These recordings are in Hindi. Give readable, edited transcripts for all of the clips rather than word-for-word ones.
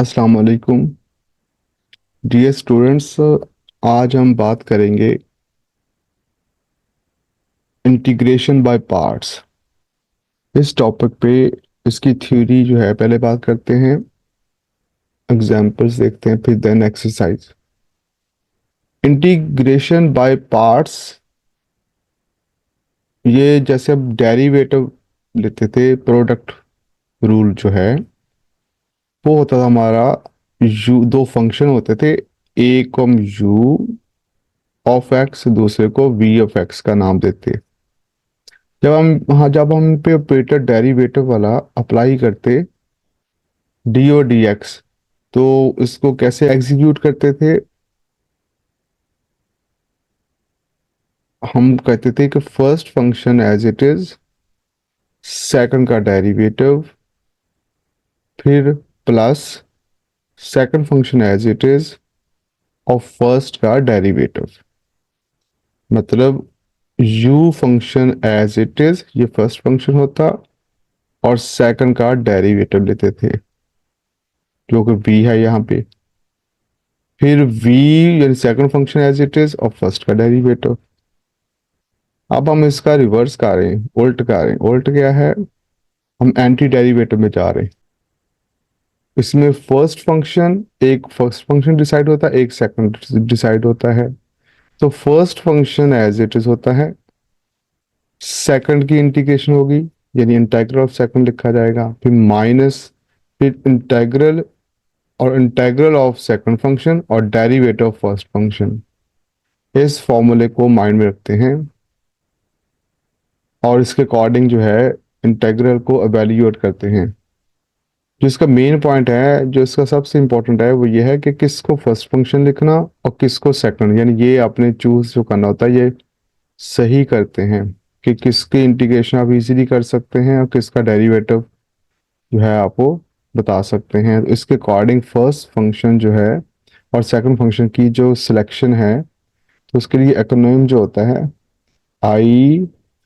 अस्सलाम वालेकुम डियर स्टूडेंट्स। आज हम बात करेंगे इंटीग्रेशन बाय पार्ट्स। इस टॉपिक पे इसकी थ्योरी जो है पहले बात करते हैं, एग्जांपल्स देखते हैं, फिर then exercise. Integration by parts, ये जैसे अब डेरिवेटिव लेते थे, प्रोडक्ट रूल जो है वो होता था हमारा। यू दो फंक्शन होते थे, एक को हम यू ऑफ एक्स, दूसरे को वी ऑफ एक्स का नाम देते। जब हम पे ऑपरेटर डेरिवेटिव वाला अप्लाई करते, डी और डी एक्स, तो इसको कैसे एग्जीक्यूट करते थे? हम कहते थे कि first function as it is, second का डेरिवेटिव, फिर plus second function as it is और फर्स्ट का डेरिवेटिव। मतलब u function as it is, ये फर्स्ट फंक्शन होता, और सेकंड का डेरिवेटिव लेते थे जो कि v है यहाँ पे। फिर v यानी second function as it is और फर्स्ट का डेरिवेटिव। अब हम इसका रिवर्स कर रहे हैं, उल्ट कर रहे हैं। उल्ट क्या है? हम एंटी डेरिवेटिव में जा रहे हैं। इसमें फर्स्ट फंक्शन डिसाइड होता है, एक सेकंड डिसाइड होता है। तो first function as it is होता है, सेकंड की इंटीग्रेशन होगी, यानी इंटीग्रल ऑफ सेकंड लिखा जाएगा, फिर माइनस, फिर इंटीग्रल, और इंटीग्रल ऑफ सेकंड फंक्शन और डेरिवेटिव ऑफ फर्स्ट फंक्शन। इस फॉर्मूले को माइंड में रखते हैं और इसके अकॉर्डिंग जो है इंटीग्रल को एवेल्यूएट करते हैं। जो इसका मेन पॉइंट है, जो इसका सबसे इंपॉर्टेंट है, वो ये है कि किसको फर्स्ट फंक्शन लिखना और किसको सेकंड, यानी ये आपने चूज जो करना होता है, ये सही करते हैं कि किसकी इंटीग्रेशन आप इजीली कर सकते हैं और किसका डेरिवेटिव जो है आप वो बता सकते हैं। तो इसके अकॉर्डिंग फर्स्ट फंक्शन जो है और सेकंड फंक्शन की जो सिलेक्शन है, तो उसके लिए एक्रोनिम जो होता है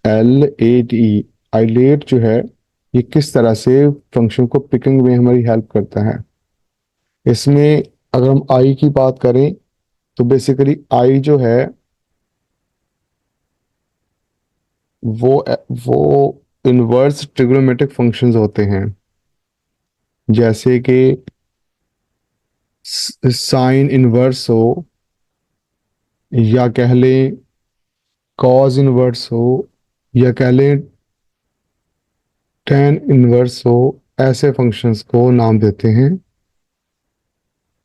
ILATE, आइलेट जो है, ये किस तरह से फंक्शन को पिकिंग में हमारी हेल्प करता है। इसमें अगर हम आई की बात करें, तो बेसिकली आई जो है वो वो इनवर्स ट्रिग्नोमेट्रिक फंक्शंस होते हैं, जैसे कि साइन इनवर्स हो, या कह लें कॉज इनवर्स हो, या कह लें टेन इनवर्स हो। ऐसे फंक्शंस को नाम देते हैं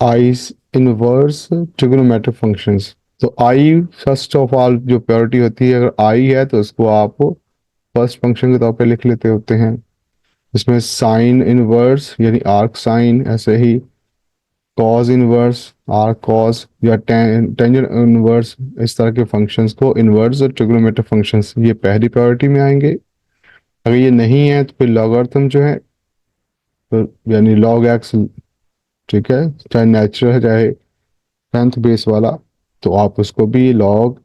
आई इनवर्स ट्रिग्नोमेट्रिक फंक्शंस। तो आई फर्स्ट ऑफ ऑल जो प्रायोरिटी होती है, अगर आई है तो उसको आप फर्स्ट फंक्शन के तौर पे लिख लेते होते हैं। इसमें साइन इनवर्स यानी आर्क साइन, ऐसे ही कॉज इनवर्स, आर्क कॉज, या टेंजेंट इनवर्स, इस तरह के फंक्शंस को इनवर्स और ट्रिग्नोमेट्रिक फंक्शंस ये पहली प्रायोरिटी में आएंगे। अगर ये नहीं है तो फिर लॉगरिथम जो है, तो यानी लॉग एक्स, ठीक है, चाहे नेचुरल है चाहे टेंथ बेस वाला, तो आप उसको भी लॉग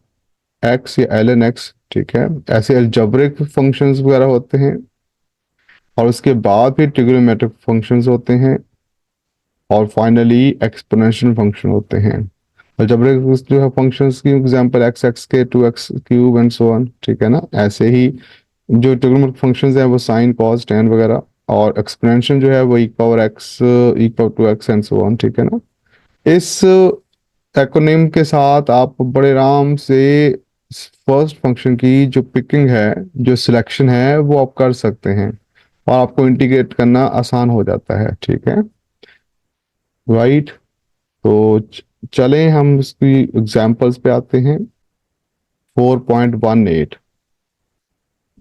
एक्स या एल एन एक्स, ठीक है। ऐसे अलजेब्रिक फंक्शंस वगैरह होते हैं, और उसके बाद फिर ट्रिग्नोमेट्रिक फंक्शंस होते हैं, और फाइनली एक्सपोनेंशियल फंक्शन होते हैं। अलजेब्रिक जो है फंक्शंस की एग्जांपल एक्स एक्स के, two x cube and so on, ठीक है ना। ऐसे ही जो ट्रिग्नोमेट्रिक फंक्शंस हैं वो साइन कॉस टेन वगैरह, और एक्सपोनेंशियल जो है वो e power x, e power two x and so on, ठीक है ना। इस एक्रोनिम के साथ आप बड़े आराम से फर्स्ट फंक्शन की जो पिकिंग है, जो सिलेक्शन है, वो आप कर सकते हैं, और आपको इंटीग्रेट करना आसान हो जाता है, ठीक है, राइट। तो चलें हम इसकी एग्जांपल्स पे आते हैं। 4.18,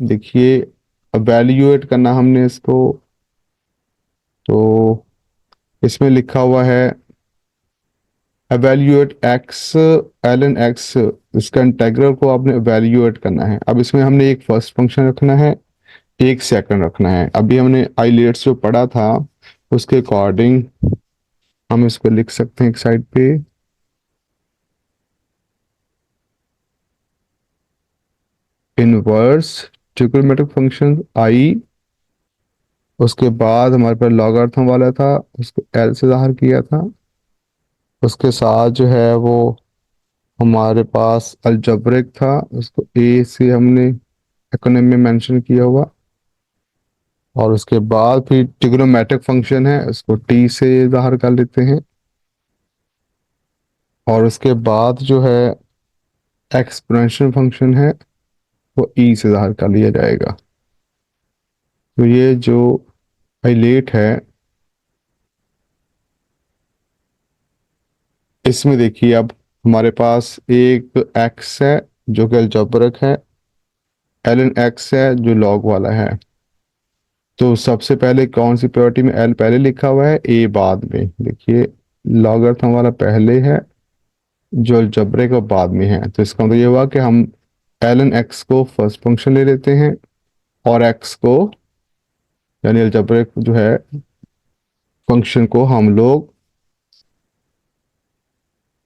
देखिए एवेल्यूएट करना हमने इसको, तो इसमें लिखा हुआ है evaluate x l n x. इसका इंटीग्रल को आपने एवेल्यूएट करना है। अब इसमें हमने एक फर्स्ट फंक्शन रखना है, एक सेकंड रखना है। अभी हमने आइलेट्स जो पढ़ा था उसके अकॉर्डिंग हम इसको लिख सकते हैं एक साइड पे। इनवर्स ट्रिग्नोमेट्रिक फंक्शन आई उसके बाद हमारे पास लॉगरिथम वाला था, उसको एल से ज़ाहिर किया था। उसके साथ जो है वो हमारे पास अलजब्रिक था, उसको ए से हमने एक्रोनिम में मेंशन किया हुआ। और उसके बाद फिर ट्रिग्नोमेट्रिक फंक्शन है, उसको टी से ज़ाहिर कर लेते हैं। और उसके बाद जो है एक्सपोनेंशियल फंक्शन है, वो ई से ज़ाहिर कर लिया जाएगा। तो ये जो हाईलाइट है, इसमें देखिए अब हमारे पास एक एक्स है जो कि अलजेब्रिक है, एल एन एक्स है जो लॉग वाला है। तो सबसे पहले कौन सी प्रायोरिटी में एल पहले लिखा हुआ है, ए बाद में। देखिए लॉगरिथम वाला पहले है, जो अलजेब्रिक और बाद में है। तो इसका मतलब ये हुआ कि हम एल एन एक्स को फर्स्ट फंक्शन ले लेते हैं, और एक्स को यानी अलजेब्रिक जो है फंक्शन को हम लोग,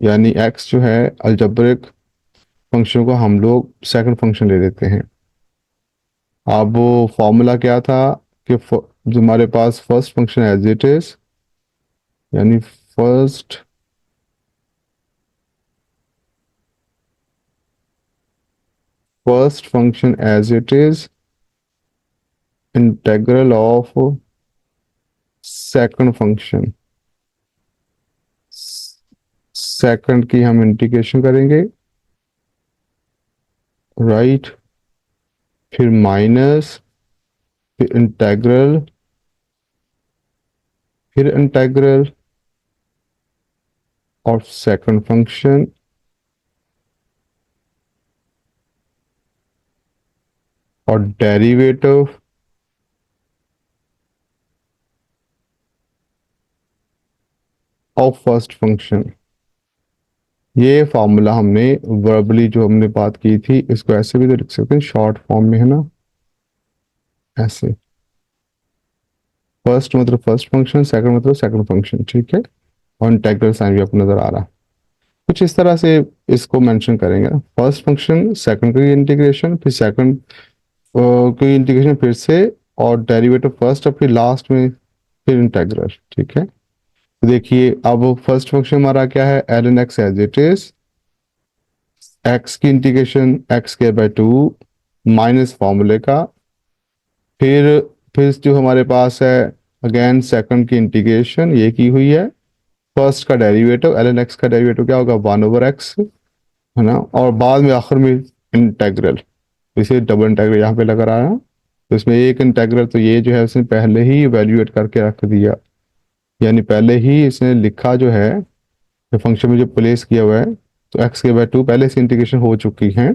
यानी एक्स जो है अलजेब्रिक फंक्शन को हम लोग सेकंड फंक्शन ले लेते हैं। अब वो फॉर्मूला क्या था कि जो हमारे पास first function as it is, यानी first first function as it is integral of second function, second की हम इंटीग्रेशन करेंगे, राइट। फिर माइनस, फिर इंटीग्रल, फिर इंटीग्रल ऑफ सेकंड फंक्शन, और डेरिवेटिव ऑफ फर्स्ट फंक्शन। ये फॉर्मूला हमने वर्बली जो हमने बात की थी, इसको ऐसे भी तो लिख सकते हैं शॉर्ट फॉर्म में, है ना, ऐसे। फर्स्ट मतलब फर्स्ट फंक्शन, सेकंड मतलब सेकंड फंक्शन, ठीक है। और इंटीग्रल साइन भी आपको नजर आ रहा है। कुछ इस तरह से इसको मेंशन करेंगे, फर्स्ट फंक्शन, सेकंड की इंटीग्रेशन, फिर सेकंड की इंटीग्रेशन फिर से, और डेरिवेटिव फर्स्ट, और फिर लास्ट में फिर इंटीग्रल, ठीक है। तो देखिए अब फर्स्ट फंक्शन हमारा क्या है, l n x as it is, x की इंटीग्रेशन एक्स के बाय टू माइनस फॉर्मूले का, फिर फिर जो हमारे पास है अगेन सेकंड की इंटीग्रेशन ये की हुई है, फर्स्ट का डेरिवेटिव एल एन एक्स का डेरिवेटिव क्या होगा, वन ओवर एक्स, है ना। और बाद में आखिर में इंटेग्रल, इसे डबल इंटेग्रल यहाँ पे लगा रहा है। तो इसमें एक इंटेग्रल तो ये जो है उसने पहले ही इवेल्युएट करके रख दिया, यानी पहले ही इसने लिखा जो है, जो फंक्शन में जो प्लेस किया हुआ है। तो एक्स के बाय टू पहले से इंटीग्रेशन हो चुकी है,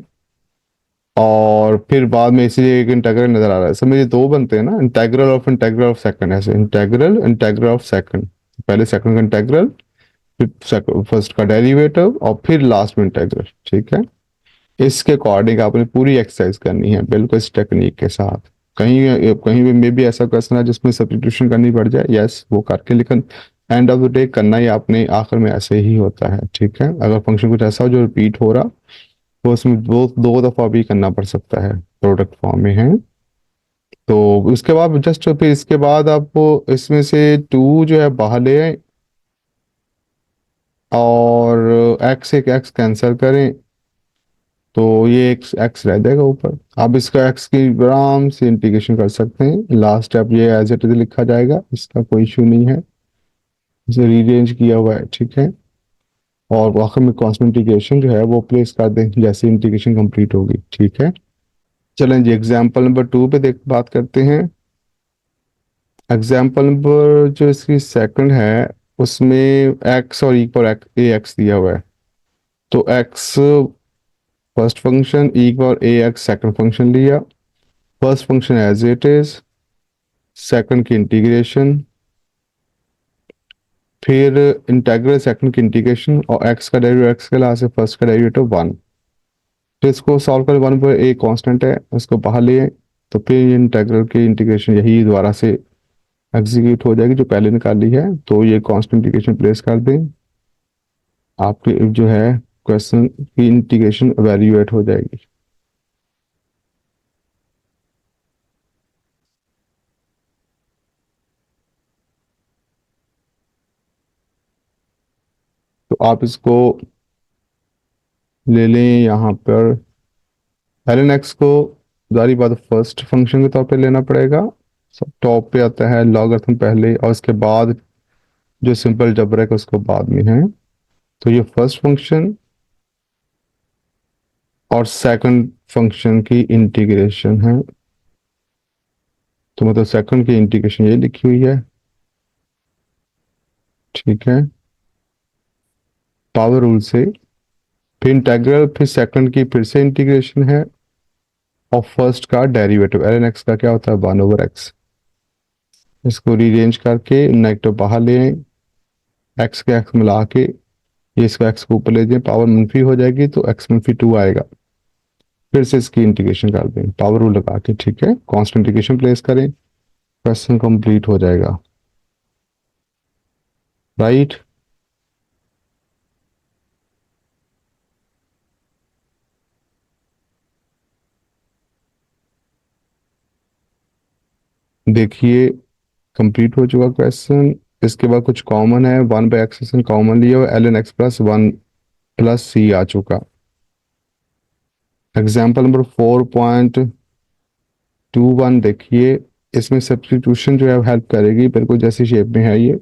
और फिर बाद में इसीलिए एक इंटीग्रल नजर आ रहा है। इसमें ये दो बनते हैं ना, इंटीग्रल ऑफ सेकंड, ऐसे इंटीग्रल ऑफ सेकंड, पहले सेकंड का इंटीग्रल, फिर फर्स्ट का डेरिवेटिव, और फिर लास्ट में इंटीग्रल, ठीक है। इसके अकॉर्डिंग आपने पूरी एक्सरसाइज करनी है बिल्कुल इस टेक्निक के साथ। कहीं कहीं भी मे भी ऐसा क्वेश्चन है जिसमें सब्स्टिट्यूशन करनी पड़ जाए, यस वो करके, लेकिन एंड ऑफ द डे करना ही आपने आखिर में ऐसे ही होता है, ठीक है। अगर फंक्शन कुछ ऐसा हो जो रिपीट हो रहा, तो उसमें दो दो दफा भी करना पड़ सकता है, प्रोडक्ट फॉर्म में है। तो उसके बाद जस्ट फिर इसके बाद आपको इसमें से टू जो है बाहर ले आए, और एक्स एक एक्स कैंसिल करें, तो ये एक्स एक्स रह जाएगा ऊपर। आप इसका एक्स की आराम से इंटीग्रेशन कर सकते हैं, लास्ट स्टेप ये एज इट इज लिखा जाएगा, इसका कोई इशू नहीं है, इसे रीअरेंज किया हुआ है, ठीक है। और आखिर में कांस्टेंट इंटीग्रेशन जो है वो प्लेस कर दें जैसे इंटीग्रेशन कंप्लीट होगी, ठीक है। चलें जी एग्जाम्पल नंबर टू पे देख बात करते हैं। एग्जाम्पल नंबर जो इसकी सेकंड है, उसमें एक्स और ई पर ए एक्स दिया हुआ है। तो एक्स फर्स्ट फंक्शन, ई पर ए एक्स सेकंड फंक्शन लिया, first function as it is, second की इंटीग्रेशन, फिर इंटीग्रल सेकंड की इंटीग्रेशन, और एक्स का डेरिवेटिव एक्स के लास्ट से फर्स्ट का डेरिवेटिव वन। तो इसको सॉल्व कर, वन पर ए कांस्टेंट है उसको बाहर लिए, तो फिर इंटीग्रल की इंटीग्रेशन यही दोबारा से एग्जीक्यूट हो जाएगी जो पहले निकाली है। तो ये कांस्टेंट इंटीग्रेशन प्लेस कर दें, आपके जो है क्वेश्चन की इंटीग्रेशन एवेल्युएट हो जाएगी। तो आप इसको ले लें यहाँ पर ln x को जारी बात फर्स्ट फंक्शन के तौर पे लेना पड़ेगा। सब टॉप पे आता है लॉगरिथम पहले और उसके बाद जो सिंपल जबर है उसको बाद में है। तो ये फर्स्ट फंक्शन और सेकंड फंक्शन की इंटीग्रेशन है। तो मतलब सेकंड की इंटीग्रेशन ये लिखी हुई है, ठीक है, पावर रूल से। फिर इंटीग्रल, फिर सेकंड की फिर से इंटीग्रेशन है और फर्स्ट का डेरिवेटिव ln x का क्या होता है 1/x। इसको रीअरेंज करके नेगेटिव बाहर ले आए, x के x मिला के ये इसको x को ऊपर ले जाए, पावर मनफी हो जाएगी तो x-2 आएगा। फिर से इसकी इंटीग्रेशन कर दें पावर रूल लगा के, ठीक है, कांस्टेंट इंटीग्रेशन प्लेस करें, क्वेश्चन कंप्लीट हो जाएगा। राइट। देखिए कंप्लीट हो चुका क्वेश्चन। इसके बाद कुछ कॉमन है, 1/x कॉमन लिया हुआ, ln x प्लस 1 + c आ चुका। एग्जाम्पल नंबर 4.21 देखिए, इसमें सब्स्टिट्यूशन जो है हेल्प करेगी, बिल्कुल जैसी शेप में है ये।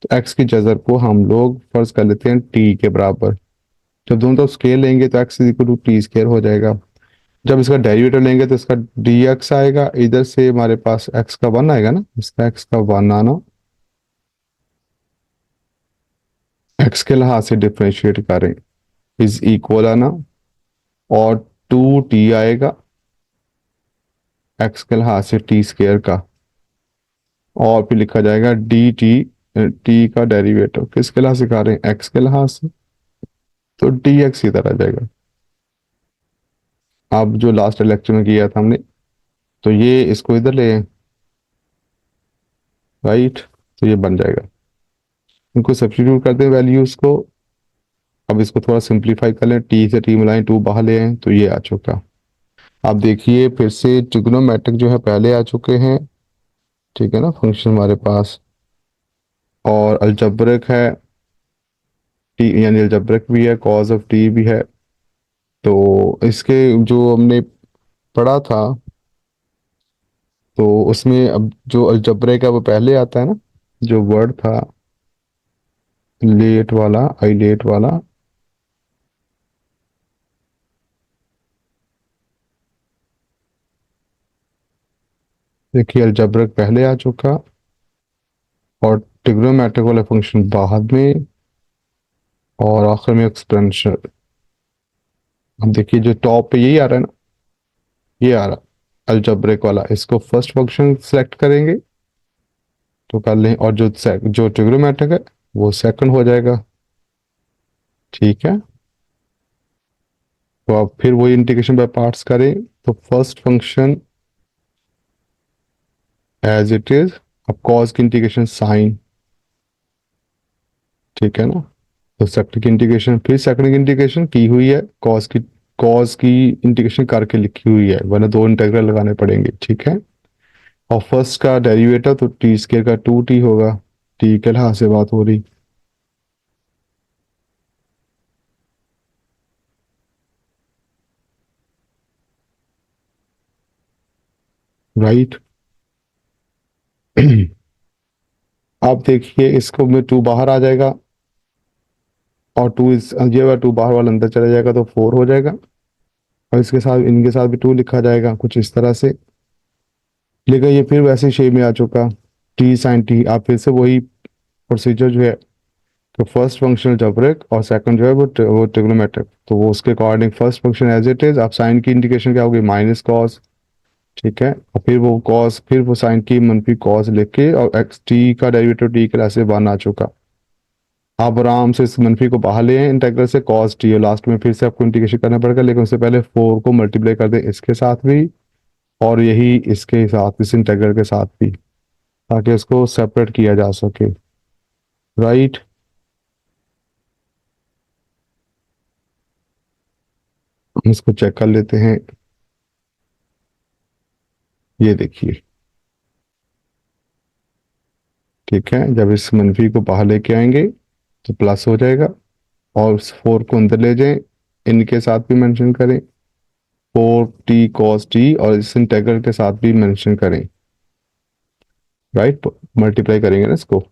तो x की जजर को हम लोग फर्ज कर लेते हैं t के बराबर। जब दोनों तरफ स्केल लेंगे तो x equal to t square हो जाएगा। जब इसका डेरिवेटिव लेंगे तो इसका dx आएगा, इधर से हमारे पास x का 1 आएगा ना, इसका x का 1 आना, x के लिहाज से डिफ्रेंशिएट करें इज इक्वल आना, और 2t आएगा x के लिहाज से टी स्केयर का, और फिर लिखा जाएगा डी टी, टी का डेरिवेटिव किसके लिहाज से कर रहे हैं x के लिहाज से, तो डी एक्स इधर आ जाएगा। अब जो लास्ट लेक्चर में किया था हमने, तो ये इसको इधर ले आए, राइट, तो ये बन जाएगा। इनको सब्स्टिट्यूट कर दें वैल्यूज को। अब इसको थोड़ा सिंप्लीफाई कर लें, टी से टी मिलाएं, 2 बाहर ले आए, तो ये आ चुका। अब देखिए फिर से ट्रिग्नोमेट्रिक जो है पहले आ चुके हैं, ठीक है ना, फंक्शन हमारे पास, और अलजब्रिक है, टी यानी अलजब्रिक भी है, कॉज ऑफ टी भी है। तो इसके जो हमने पढ़ा था, तो उसमें अब जो अलजब्रिक है वो पहले आता है ना, जो वर्ड था लेट वाला, आई लेट वाला, देखिए अलजब्रिक पहले आ चुका और ट्रिग्नोमेट्रिक वाला फंक्शन बाद में, और आखिर में एक्सपेंशन। अब देखिए जो टॉप पे यही आ रहा है ना, ये आ रहा अलजब्रिक वाला, इसको फर्स्ट फंक्शन सेलेक्ट करेंगे तो कर लें, और जो ट्रिग्नोमेट्रिक है वो सेकंड हो जाएगा, ठीक है। तो अब फिर वही इंटीग्रेशन बाय पार्ट्स करें, तो first function as it is, अब कॉस की इंटीग्रेशन साइन, ठीक है ना, तो सेकंड की इंटीग्रेशन, फिर सेकंड की इंटीग्रेशन की हुई है, कॉस की इंटीग्रेशन करके लिखी हुई है, वरना 2 इंटीग्रल लगाने पड़ेंगे, ठीक है। और फर्स्ट का डेरिवेटिव तो टी स्केयर का 2t होगा, टी के लिहाज से बात हो रही, राइट। आप देखिए इसको में 2 बाहर आ जाएगा, और 2 इस ये 2 बाहर वाला अंदर चला जाएगा तो 4 हो जाएगा, और इसके साथ इनके साथ भी 2 लिखा जाएगा कुछ इस तरह से। लेकिन ये फिर वैसे शेप में आ चुका, टी साइन टी। आप फिर से वही प्रोसीजर जो है, तो फर्स्ट फंक्शन जबरिक और सेकंड जो है वो ट्रिग्नोमेट्रिक, तो वो उसके according first function as it is. आप साइन की इंडिकेशन क्या होगी माइनस कॉस, ठीक है, और फिर वो कॉस, फिर वो साइन की मनफी कॉस लेके, और एक्स टी का डेरिवेटिव टी के ऐसे 1 आ चुका। आप आराम से इस मनफी को बाहर ले आए इंटीग्रल से, कॉस टी, और लास्ट में फिर से आपको इंटीग्रेशन करना पड़ेगा, लेकिन उससे पहले 4 को मल्टीप्लाई कर दें इसके साथ भी, और यही इसके साथ, इस इंटीग्रल के साथ भी, ताकि इसको सेपरेट किया जा सके, राइट। हम इसको चेक कर लेते हैं, ये देखिए, ठीक है, जब इस मनफी को बाहर लेके आएंगे तो प्लस हो जाएगा, और 4 को अंदर ले जाएं, इनके साथ भी मेंशन करें, 4t cos t, और इस इंटेग्रल के साथ भी मेंशन करें, राइट, मल्टीप्लाई करेंगे ना इसको।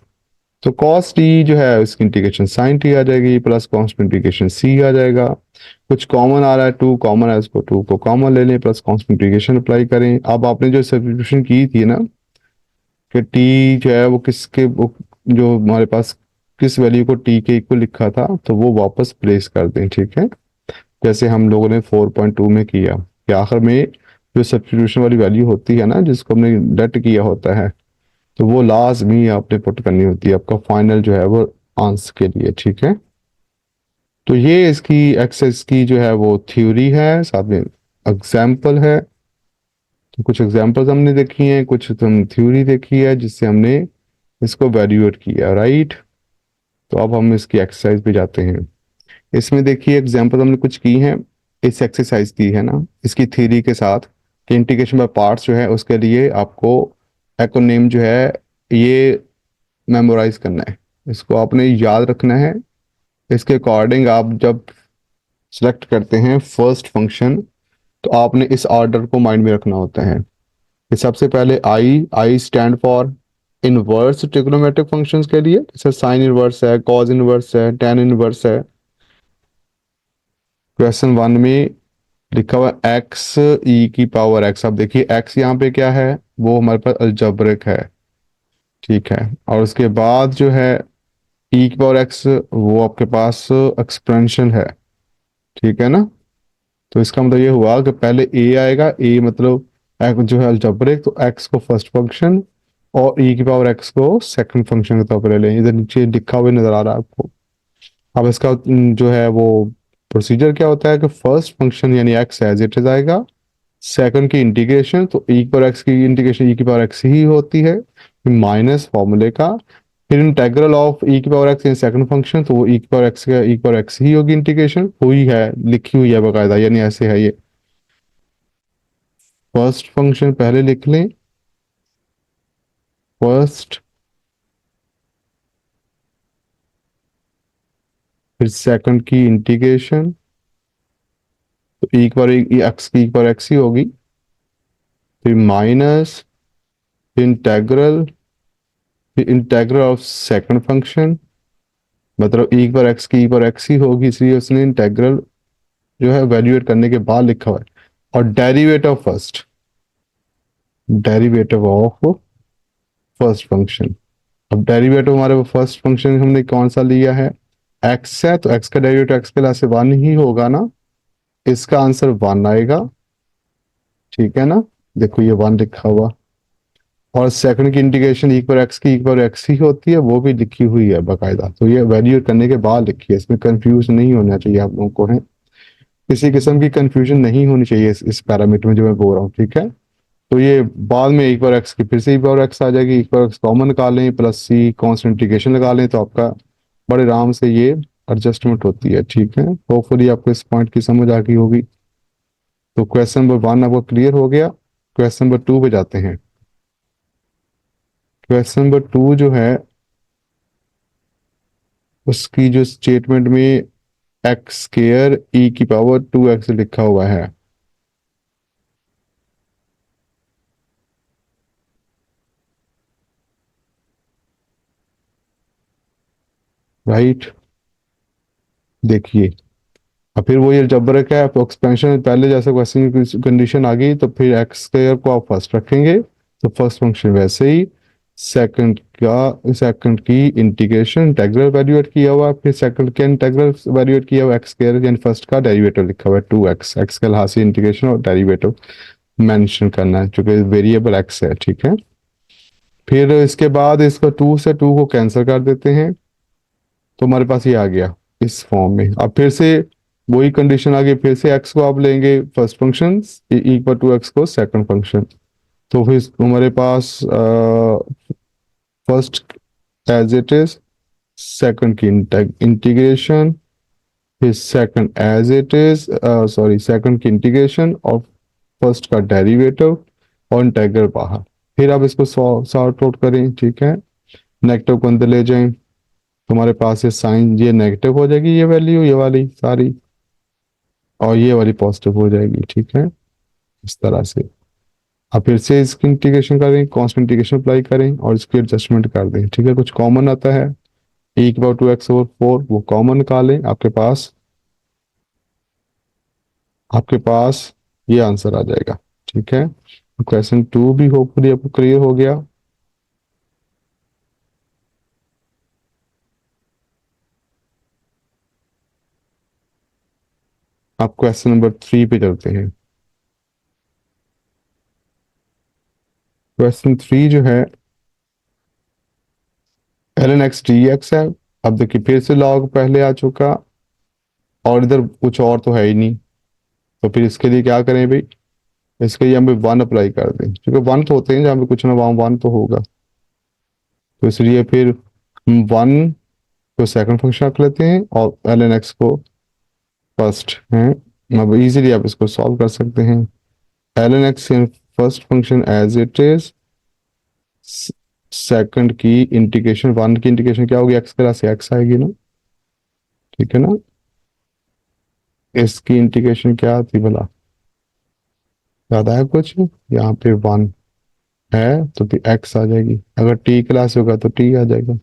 तो cos t जो है इसकी इंटीग्रेशन sin t आ जाएगी, प्लस कांस्टेंट इंटीग्रेशन c आ जाएगा। कुछ कॉमन आ रहा है, 2 कॉमन है, इसको 2 को कॉमन ले लें, प्लस कांस्टेंट इंटीग्रेशन अप्लाई करें। अब आपने जो सब्स्टिट्यूशन की थी ना कि t जो है वो जो हमारे पास किस वैल्यू को t के इक्वल लिखा था, तो वो वापस प्लेस कर दें, ठीक है, जैसे हम लोगों ने 4.2 में किया कि आखिर में जो सब्स्टिट्यूशन वाली वैल्यू होती है ना, जिसको हमने लेट किया होता है, तो वो लाजमी आपने पुट करनी होती है आपका फाइनल जो है वो आंसर के लिए, ठीक है। तो ये इसकी एक्सेस की जो है वो थ्योरी है, साथ में एग्जाम्पल है। तो कुछ एग्जाम्पल्स हमने देखी हैं, कुछ हम थ्योरी देखी है जिससे हमने इसको वैल्यूएट किया, राइट। तो अब हम इसकी एक्सरसाइज पे जाते हैं। इसमें देखिए एग्जाम्पल हमने कुछ की हैं, इस एक्सरसाइज की है ना, इसकी थ्योरी के साथ कि इंटीग्रेशन बाय पार्ट्स जो है उसके लिए आपको एक्रोनिम जो है ये मेमोराइज करना है, इसको आपने याद रखना है। इसके अकॉर्डिंग आप जब सेलेक्ट करते हैं फर्स्ट फंक्शन, तो आपने इस ऑर्डर को माइंड में रखना होता है कि सबसे पहले I stand for inverse trigonometric functions के लिए, जैसे साइन इनवर्स है, कॉज इनवर्स है, टेन इनवर्स है। क्वेश्चन 1 में लिखा हुआ एक्स ई की पावर एक्स, अब देखिए एक्स यहाँ पे क्या है, वो हमारे पास अलजेब्रिक है, ठीक है, और उसके बाद जो है ई की पावर एक्स वो आपके पास एक्सपेंशन है, ठीक है ना। तो इसका मतलब ये हुआ कि पहले ए आएगा, ए मतलब जो है अलजेब्रिक, तो एक्स को फर्स्ट फंक्शन और ई की पावर एक्स को सेकंड फंक्शन के तौर पर ले लें, इधर नीचे लिखा हुआ नजर आ रहा है आपको। अब इसका जो है वो प्रोसीजर क्या होता है कि फर्स्ट फंक्शन यानी एक्स एज इट इज आएगा, सेकंड की इंटीग्रेशन, तो ई की पावर एक्स की इंटीग्रेशन ई की पावर एक्स ही होती है माइनस फॉर्मूले का, फिर इंटेग्रल ऑफ ई की power x in second function, तो वो ई की पावर एक्स का ई की पावर एक्स ही होगी, इंटीग्रेशन हुई है, लिखी हुई है बाकायदा, यानी ऐसे है ये। फर्स्ट फंक्शन पहले लिख लें, फर्स्ट, फिर सेकंड की इंटीग्रेशन, तो ई की पावर एक्स की पावर एक्स ही होगी, फिर माइनस इंटेग्रल, फिर इंटेग्रल ऑफ सेकंड फंक्शन, मतलब ई पर एक्स की ई पर एक्स ही होगी, इसलिए उसने इंटेग्रल जो है वैल्यूएट करने के बाद लिखा हुआ है, और derivative first, derivative of first function. अब डेरिवेटिव हमारे फर्स्ट फंक्शन हमने कौन सा लिया है, एक्स है, तो एक्स का डेरिवेटिव एक्स के लाने से 1 ही होगा ना, इसका आंसर 1 आएगा, ठीक है ना, देखो ये 1 लिखा हुआ। और सेकंड की इंटीग्रेशन ई पर एक्स की ई पर एक्स ही होती है, वो भी लिखी हुई है बाकायदा, तो ये वैल्यू करने के बाद लिखी है, इसमें कंफ्यूज नहीं होना चाहिए आप लोगों को, है किसी किस्म की कंफ्यूजन नहीं होनी चाहिए इस पैरामीटर में जो मैं बोल रहा हूँ, ठीक है। तो ये बाद में एक बार एक्स की फिर से एक बार एक्स आ जाएगी, एक बार एक्स कॉमन निकालें, प्लस सी कॉन्स्टेंट इंटीग्रेशन लगा लें, तो आपका बड़े आराम से ये एडजस्टमेंट होती है, ठीक है। होपफुली आपको इस पॉइंट की समझ आ गई होगी। तो क्वेश्चन नंबर 1 आपको क्लियर हो गया। क्वेश्चन नंबर 2 पे जाते हैं। क्वेश्चन नंबर 2 जो है उसकी जो स्टेटमेंट में एक्स स्केयर ई की पावर 2x लिखा हुआ है, राइट, देखिए। अब फिर वो ये जबर क्या है, एक्सपेंशन पहले जैसे क्वेश्चन की कंडीशन आ गई, तो फिर एक्स स्क्वायर को आप फर्स्ट रखेंगे, तो फर्स्ट फंक्शन वैसे ही, सेकंड की इंटीग्रेशन इंटेग्रल वैल्यूएट किया हुआ, फिर सेकंड के इंटेग्रल वैल्यूएट किया हुआ एक्स स्क्वायर, यानी फर्स्ट का डेरिवेटिव लिखा हुआ है 2x, एक्स के लिहाज से इंटीग्रेशन और डेरिवेटिव मेंशन करना है, चूंकि वेरिएबल एक्स है, ठीक है। फिर इसके बाद इसको 2 से 2 को कैंसिल कर देते हैं, तो हमारे पास ये आ गया इस फॉर्म में। अब फिर से वही कंडीशन आ गई, फिर से एक्स को आप लेंगे first function, equal to x को सेकंड फंक्शन, तो फिर हमारे पास first as it is, second की इंटीग्रेशन, फिर second as it is, sorry second की इंटीग्रेशन और फर्स्ट का डेरिवेटिव और इंटीग्रल बाहर। फिर आप इसको सॉर्ट आउट करें, ठीक है, नेगेटिव को अंदर ले जाएं, तुम्हारे पास ये साइन, ये नेगेटिव हो जाएगी ये वैल्यू, ये वाली सारी, और ये वाली पॉजिटिव हो जाएगी, ठीक है, इस तरह से। अब फिर से इसकी इंटीग्रेशन करें, कॉन्स्टेंट इंटीग्रेशन अप्लाई करें और इसकी एडजस्टमेंट कर दें, ठीक है। कुछ कॉमन आता है, e की पावर 2x/4, वो कॉमन निकालें, आपके पास ये आंसर आ जाएगा, ठीक है। क्वेश्चन 2 भी होपफुली आपको क्लियर हो गया। आप क्वेश्चन नंबर 3 पे चलते हैं। क्वेश्चन 3 जो है ln x dx है। अब देखिए फिर से लॉग पहले आ चुका, और इधर कुछ और तो है ही नहीं, तो फिर इसके लिए क्या करें भाई, इसके लिए हम 1 अप्लाई कर दें, क्योंकि 1 तो होते हैं जहाँ पे कुछ ना वहाँ 1 तो होगा, तो इसलिए फिर हम 1 को सेकंड फंक्शन रख लेते हैं और ln x को फर्स्ट है। अब इजीली आप इसको सॉल्व कर सकते हैं। ln x in first function as it is, second की इंटीग्रेशन, 1 की इंटीग्रेशन क्या होगी, x के से x आएगी ना, ठीक है ना। इसकी इंटीग्रेशन क्या थी भला, याद आया कुछ, यहाँ पे 1 है तो फिर x आ जाएगी, अगर t क्लास होगा तो t आ जाएगा,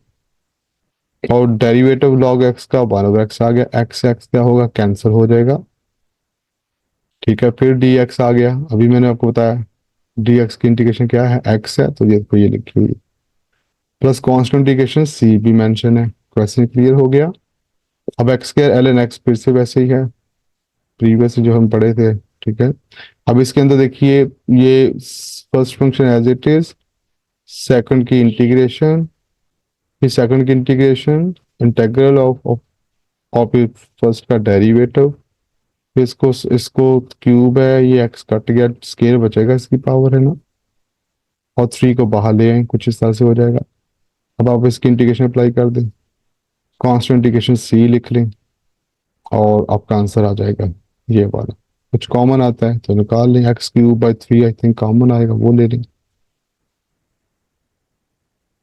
और डेरिवेटिव log x का 1 over x आ गया, x से x क्या होगा, कैंसिल हो जाएगा, ठीक है। फिर dx आ गया, अभी मैंने आपको बताया dx की इंटीग्रेशन क्या है, x है, तो ये लिखी हुई, प्लस कॉन्स्टेंट इंटीग्रेशन c भी मेंशन है। क्वेश्चन क्लियर हो गया। अब x स्क्वायर ln x फिर से वैसे ही है, प्रीवियस जो हम पढ़े थे, ठीक है। अब इसके अंदर देखिए, ये first function as it is, second की इंटीग्रेशन, फिर सेकंड की इंटीग्रेशन, इंटीग्रल ऑफ फर्स्ट का डेरिवेटिव, फिर इसको इसको क्यूब है, ये x कट गया, स्केयर बचेगा, इसकी पावर है ना, और 3 को बाहर ले आए, कुछ इस तरह से हो जाएगा। अब आप इसकी इंटीग्रेशन अप्लाई कर दें, कांस्टेंट इंटीग्रेशन c लिख लें, और आपका आंसर आ जाएगा ये वाला। कुछ कॉमन आता है तो निकाल लें, x³/3 आई थिंक कॉमन आएगा, वो ले लें।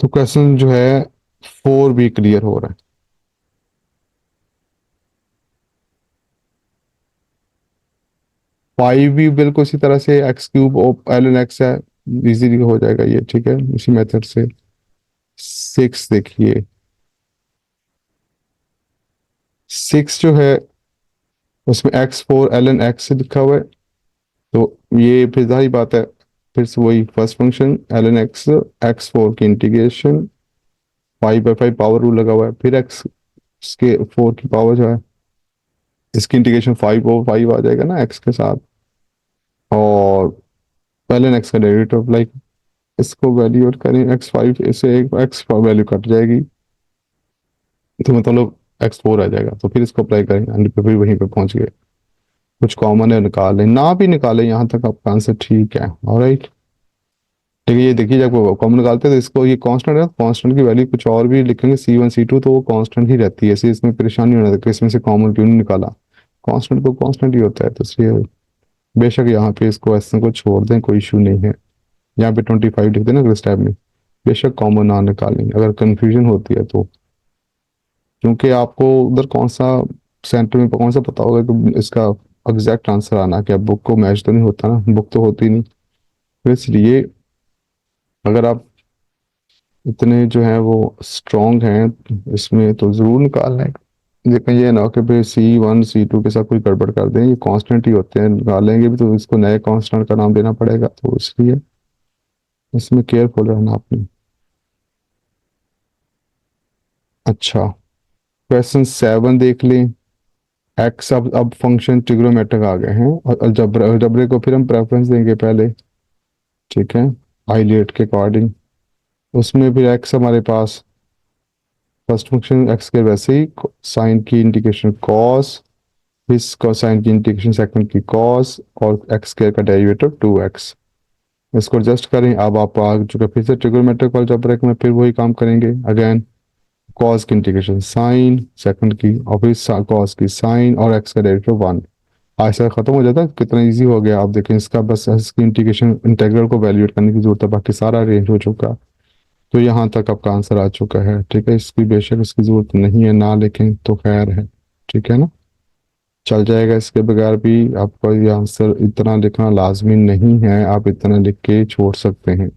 तो क्वेश्चन जो है 4 भी क्लियर हो रहा है। 5 भी बिल्कुल इसी तरह से, x³ ln x है, इजीली हो जाएगा ये, ठीक है, इसी मेथड से। 6 देखिए, 6 जो है उसमें x4 ln x लिखा हुआ है, तो ये फिर जाहिर बात है, फिर से वही first function ln x, x4 की इंटीग्रेशन, 5/5 पावर रूल लगा हुआ है, फिर x के 4 की पावर जो है, इसकी इंटीग्रेशन 5/5 आ जाएगा ना x के साथ, और ln x का डेरिवेटिव लाइक, इसको वैल्यू करें x5, इससे एक x वैल्यू कट जाएगी, तो मतलब x4 आ जाएगा, तो फिर इसको अप्लाई करें, एंड पे फिर वहीं पे पहुंच गए। कुछ कॉमन है निकाल लें, ना भी निकालें, यहाँ तक आपका आंसर ठीक है, ऑलराइट। ठीक है, ये देखिए जब कॉमन निकालते हैं तो इसको, ये कांस्टेंट है, कांस्टेंट की वैल्यू कुछ और भी लिखेंगे, C1 C2, तो वो कांस्टेंट ही रहती है, ऐसे इसमें परेशानी होना था कि इसमें से कॉमन क्यों नहीं निकाला, कांस्टेंट तो कांस्टेंट ही होता है, तो इसलिए बेशक यहाँ पे इसको ऐसे को छोड़ दें, कोई इशू नहीं है। यहाँ पे 25 लिख देना अगले स्टेप में, बेशक कॉमन ना निकालें अगर कंफ्यूजन होती है तो, क्योंकि आपको उधर कौन सा सेंटर में कौन सा पता होगा कि इसका एग्जैक्ट आंसर आना, क्या बुक को मैच तो नहीं होता ना, बुक तो होती नहीं, तो इसलिए अगर आप इतने जो है वो स्ट्रांग हैं इसमें तो जरूर निकालना है। लेकिन ये ना हो कि फिर C1 C2 के साथ कोई गड़बड़ कर दें, ये कांस्टेंट ही होते हैं, निकालेंगे भी तो इसको नए कांस्टेंट का नाम देना पड़ेगा, तो इसलिए इसमें केयरफुल रहना आपने। अच्छा, क्वेश्चन 7 देख लें। एक्स अब फंक्शन ट्रिग्नोमेट्रिक आ गए हैं, और अलजबरे को फिर हम प्रेफरेंस देंगे पहले, ठीक है, आइलेट के अकॉर्डिंग। उसमें फिर एक्स हमारे पास फर्स्ट फंक्शन एक्स के वैसे ही, साइन की इंटीग्रेशन कॉस, इस कोसाइन की इंटीग्रेशन सेकंड की कॉस, और एक्स स्क्वायर का डेरिवेटिव 2x। इसको एडजस्ट करें, अब आप आ चुके फिर से ट्रिग्नोमेट्रिक अलजेब्रिक में, फिर वही काम करेंगे अगेन, कॉस की इंटीग्रेशन साइन सेकंड की, और फिर कॉस की साइन, और एक्स का डेरिवेटिव 1। ऐसा खत्म हो जाता है, कितना इजी हो गया, आप देखें इसका बस इसकी इंटीग्रेशन इंटीग्रल को वैल्यूएट करने की जरूरत है, बाकी सारा अरेंज हो चुका। तो यहाँ तक आपका आंसर आ चुका है। ठीक है, इसकी बेशक इसकी जरूरत नहीं है ना लिखें तो खैर है। ठीक है ना, चल जाएगा। इसके बगैर भी आपका ये आंसर इतना लिखना लाजमी नहीं है, आप इतना लिख के छोड़ सकते हैं।